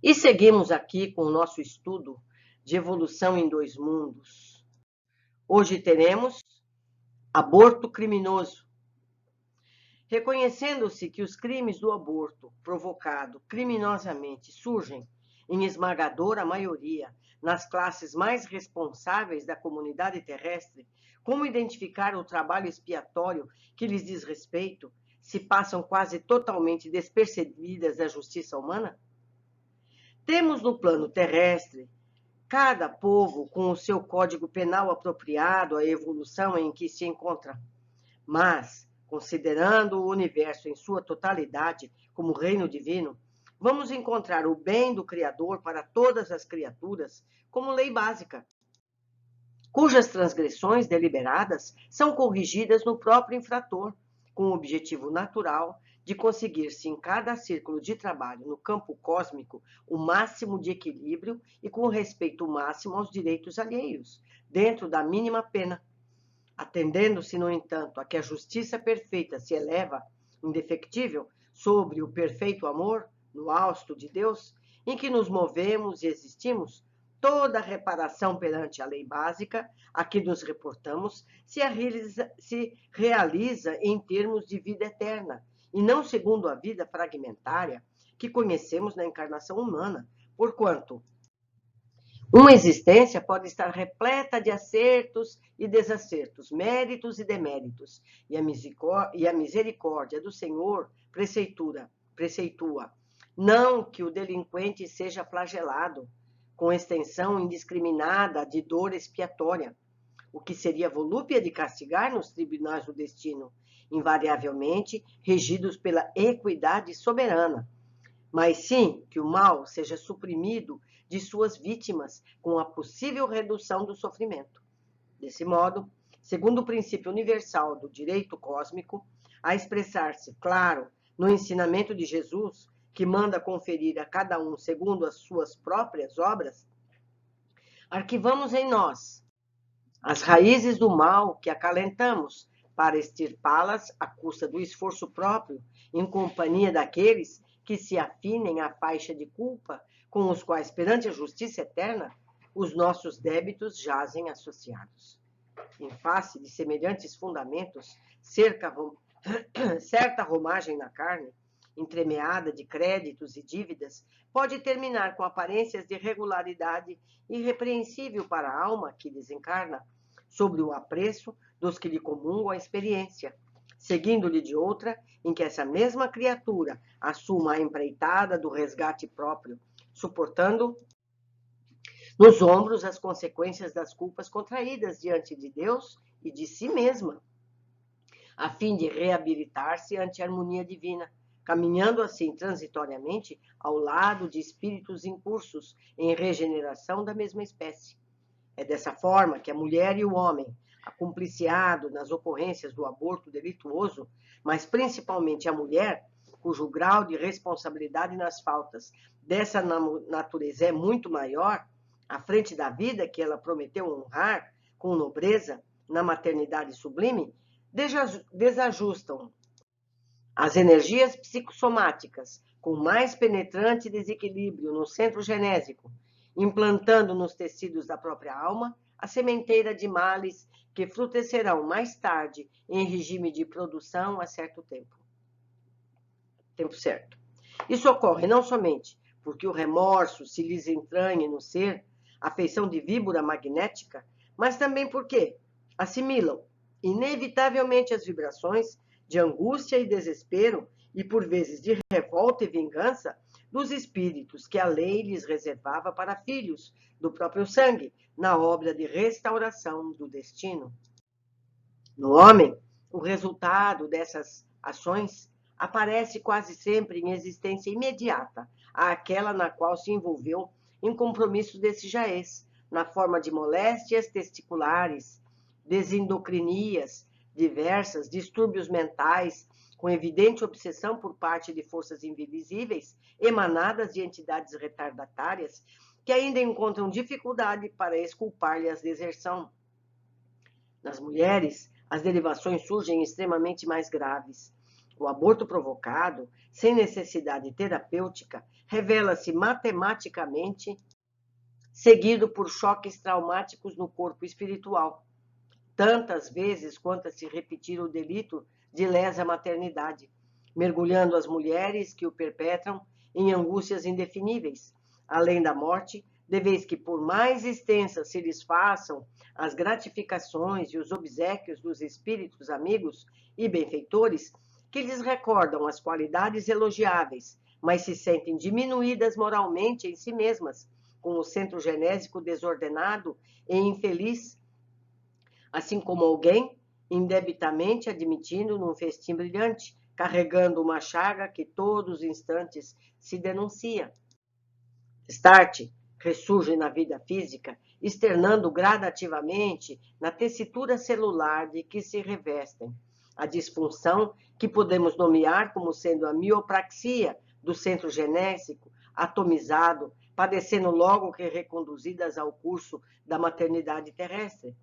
E seguimos aqui com o nosso estudo de evolução em dois mundos. Hoje teremos aborto criminoso. Reconhecendo-se que os crimes do aborto provocado criminosamente surgem em esmagadora maioria nas classes mais responsáveis da comunidade terrestre, como identificar o trabalho expiatório que lhes diz respeito, se passam quase totalmente despercebidas da justiça humana? Temos no plano terrestre cada povo com o seu código penal apropriado à evolução em que se encontra. Mas, considerando o universo em sua totalidade como reino divino, vamos encontrar o bem do Criador para todas as criaturas como lei básica, cujas transgressões deliberadas são corrigidas no próprio infrator, com o objetivo natural de conseguir-se em cada círculo de trabalho no campo cósmico o máximo de equilíbrio e com respeito máximo aos direitos alheios, dentro da mínima pena. Atendendo-se, no entanto, a que a justiça perfeita se eleva, indefectível, sobre o perfeito amor, no hausto de Deus, em que nos movemos e existimos, toda reparação perante a lei básica a que nos reportamos se realiza em termos de vida eterna, e não segundo a vida fragmentária que conhecemos na encarnação humana, porquanto uma existência pode estar repleta de acertos e desacertos, méritos e deméritos, e a misericórdia do Senhor preceitua, não que o delinquente seja flagelado, com extensão indiscriminada de dor expiatória, o que seria volúpia de castigar nos tribunais do destino, invariavelmente regidos pela equidade soberana, mas sim que o mal seja suprimido de suas vítimas com a possível redução do sofrimento. Desse modo, segundo o princípio universal do direito cósmico, a expressar-se, claro, no ensinamento de Jesus, que manda conferir a cada um segundo as suas próprias obras, arquivamos em nós as raízes do mal que acalentamos para extirpá-las à custa do esforço próprio, em companhia daqueles que se afinem à faixa de culpa com os quais, perante a justiça eterna, os nossos débitos jazem associados. Em face de semelhantes fundamentos, certa romagem na carne, entremeada de créditos e dívidas, pode terminar com aparências de regularidade irrepreensível para a alma que desencarna, sobre o apreço dos que lhe comungam a experiência, seguindo-lhe de outra, em que essa mesma criatura assuma a empreitada do resgate próprio, suportando nos ombros as consequências das culpas contraídas diante de Deus e de si mesma, a fim de reabilitar-se ante a harmonia divina, caminhando assim transitoriamente ao lado de espíritos incursos em regeneração da mesma espécie. É dessa forma que a mulher e o homem, acumpliciado nas ocorrências do aborto delituoso, mas principalmente a mulher, cujo grau de responsabilidade nas faltas dessa natureza é muito maior, à frente da vida que ela prometeu honrar com nobreza na maternidade sublime, desajustam as energias psicossomáticas com mais penetrante desequilíbrio no centro genésico, implantando nos tecidos da própria alma a sementeira de males que frutecerão mais tarde em regime de produção a certo tempo. Tempo certo. Isso ocorre não somente porque o remorso se lhes entranha no ser, a feição de víbora magnética, mas também porque assimilam inevitavelmente as vibrações de angústia e desespero e, por vezes, de revolta e vingança dos espíritos que a lei lhes reservava para filhos do próprio sangue, na obra de restauração do destino. No homem, o resultado dessas ações aparece quase sempre em existência imediata àquela na qual se envolveu em compromisso desse jaez, na forma de moléstias testiculares, desendocrinias diversas, distúrbios mentais, com evidente obsessão por parte de forças invisíveis, emanadas de entidades retardatárias, que ainda encontram dificuldade para exculpar-lhe a deserção. Nas mulheres, as derivações surgem extremamente mais graves. O aborto provocado, sem necessidade terapêutica, revela-se matematicamente seguido por choques traumáticos no corpo espiritual, tantas vezes quanto se repetir o delito de lesa maternidade, mergulhando as mulheres que o perpetram em angústias indefiníveis, além da morte, de vez que por mais extensas se lhes façam as gratificações e os obséquios dos espíritos amigos e benfeitores, que lhes recordam as qualidades elogiáveis, mas se sentem diminuídas moralmente em si mesmas, com o centro genésico desordenado e infeliz, assim como alguém indebitamente admitindo num festim brilhante, carregando uma chaga que todos os instantes se denuncia. Start ressurge na vida física, externando gradativamente na tessitura celular de que se revestem. A disfunção, que podemos nomear como sendo a miopraxia do centro genésico, atomizado, padecendo logo que reconduzidas ao curso da maternidade terrestre.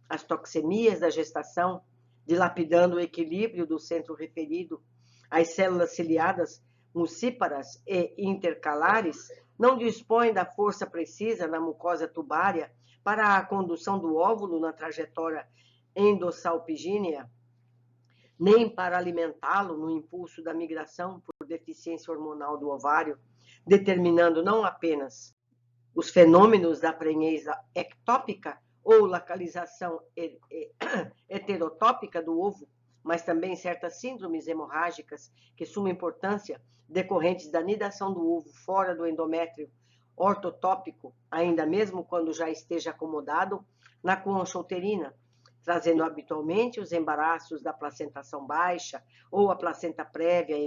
As toxemias da gestação, dilapidando o equilíbrio do centro referido, as células ciliadas, mucíparas e intercalares, não dispõem da força precisa na mucosa tubária para a condução do óvulo na trajetória endossalpingínea, nem para alimentá-lo no impulso da migração por deficiência hormonal do ovário, determinando não apenas os fenômenos da prenhez ectópica ou localização heterotópica do ovo, mas também certas síndromes hemorrágicas que suma importância decorrentes da nidação do ovo fora do endométrio ortotópico, ainda mesmo quando já esteja acomodado na concha uterina, trazendo habitualmente os embaraços da placentação baixa ou a placenta prévia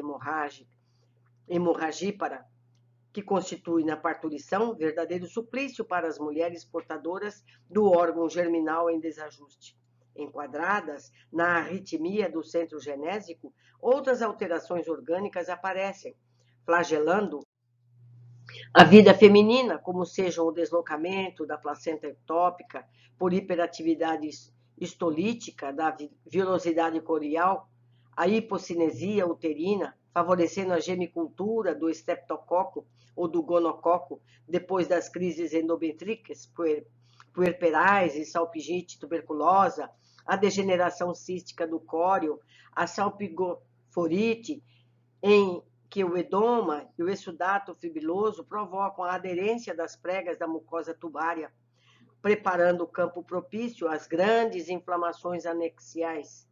hemorragípara, que constitui na parturição verdadeiro suplício para as mulheres portadoras do órgão germinal em desajuste. Enquadradas na arritmia do centro genésico, outras alterações orgânicas aparecem, flagelando a vida feminina, como sejam o deslocamento da placenta ectópica por hiperatividade histolítica da vilosidade corial, a hipocinesia uterina, favorecendo a gemicultura do estreptococo ou do gonococo depois das crises endometricas, puerperais e salpingite tuberculosa, a degeneração cística do córeo, a salpigoforite, em que o edema e o exudato fibroso provocam a aderência das pregas da mucosa tubária, preparando o campo propício às grandes inflamações anexiais,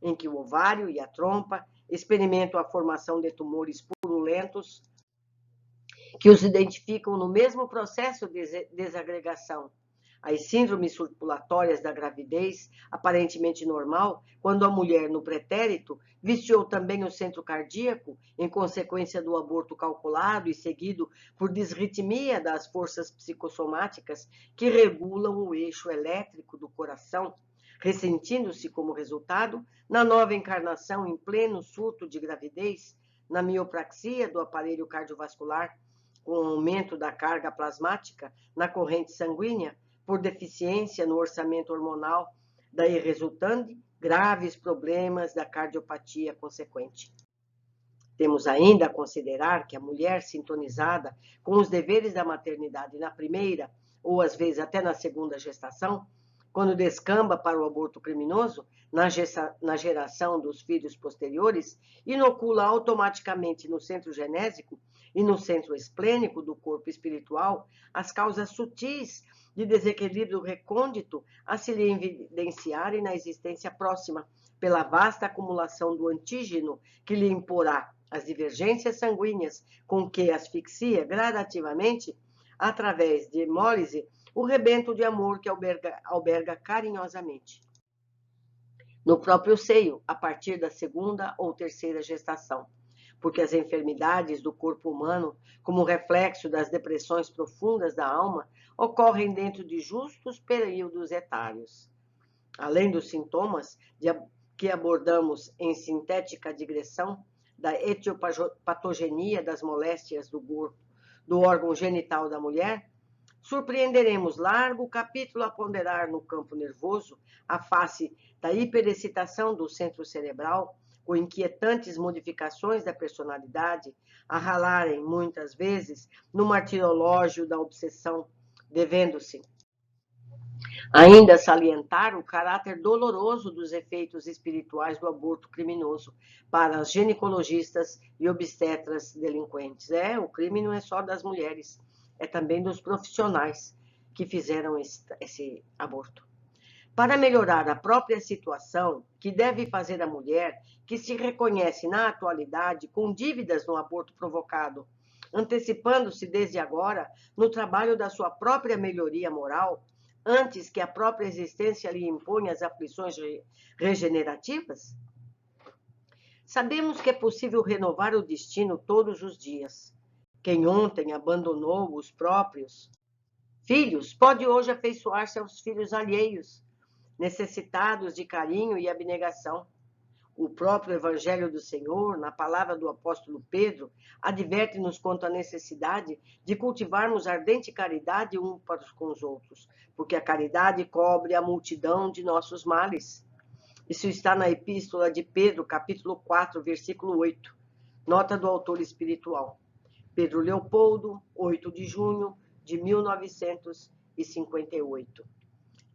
em que o ovário e a trompa experimentam a formação de tumores purulentos que os identificam no mesmo processo de desagregação. As síndromes circulatórias da gravidez, aparentemente normal, quando a mulher no pretérito viciou também o centro cardíaco, em consequência do aborto calculado e seguido por disritmia das forças psicossomáticas que regulam o eixo elétrico do coração, ressentindo-se como resultado, na nova encarnação em pleno surto de gravidez, na miopraxia do aparelho cardiovascular, com o aumento da carga plasmática na corrente sanguínea, por deficiência no orçamento hormonal, daí resultando graves problemas da cardiopatia consequente. Temos ainda a considerar que a mulher sintonizada com os deveres da maternidade na primeira, ou às vezes até na segunda gestação, quando descamba para o aborto criminoso, na geração dos filhos posteriores, inocula automaticamente no centro genésico e no centro esplênico do corpo espiritual as causas sutis de desequilíbrio recôndito a se lhe evidenciarem na existência próxima, pela vasta acumulação do antígeno que lhe imporá as divergências sanguíneas com que asfixia gradativamente, através de hemólise, o rebento de amor que alberga carinhosamente no próprio seio, a partir da segunda ou terceira gestação, porque as enfermidades do corpo humano, como reflexo das depressões profundas da alma, ocorrem dentro de justos períodos etários. Além dos sintomas que abordamos em sintética digressão, da etiopatogenia das moléstias do órgão genital da mulher, surpreenderemos largo capítulo a ponderar no campo nervoso, a face da hiperexcitação do centro cerebral, ou inquietantes modificações da personalidade a ralarem, muitas vezes, no martirológio da obsessão, devendo-se ainda salientar o caráter doloroso dos efeitos espirituais do aborto criminoso para as ginecologistas e obstetras delinquentes. O crime não é só das mulheres, é também dos profissionais que fizeram esse aborto. Para melhorar a própria situação, que deve fazer a mulher que se reconhece na atualidade com dívidas no aborto provocado, antecipando-se desde agora no trabalho da sua própria melhoria moral, antes que a própria existência lhe imponha as aflições regenerativas? Sabemos que é possível renovar o destino todos os dias. Quem ontem abandonou os próprios filhos pode hoje afeiçoar-se aos filhos alheios, necessitados de carinho e abnegação. O próprio Evangelho do Senhor, na palavra do apóstolo Pedro, adverte-nos quanto à necessidade de cultivarmos ardente caridade uns para com os outros, porque a caridade cobre a multidão de nossos males. Isso está na Epístola de Pedro, capítulo 4, versículo 8. Nota do autor espiritual. Pedro Leopoldo, 8 de junho de 1958.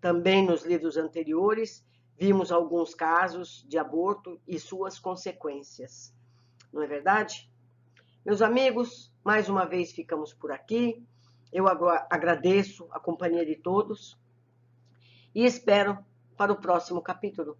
Também nos livros anteriores, vimos alguns casos de aborto e suas consequências. Não é verdade? Meus amigos, mais uma vez ficamos por aqui. Eu agradeço a companhia de todos e espero para o próximo capítulo.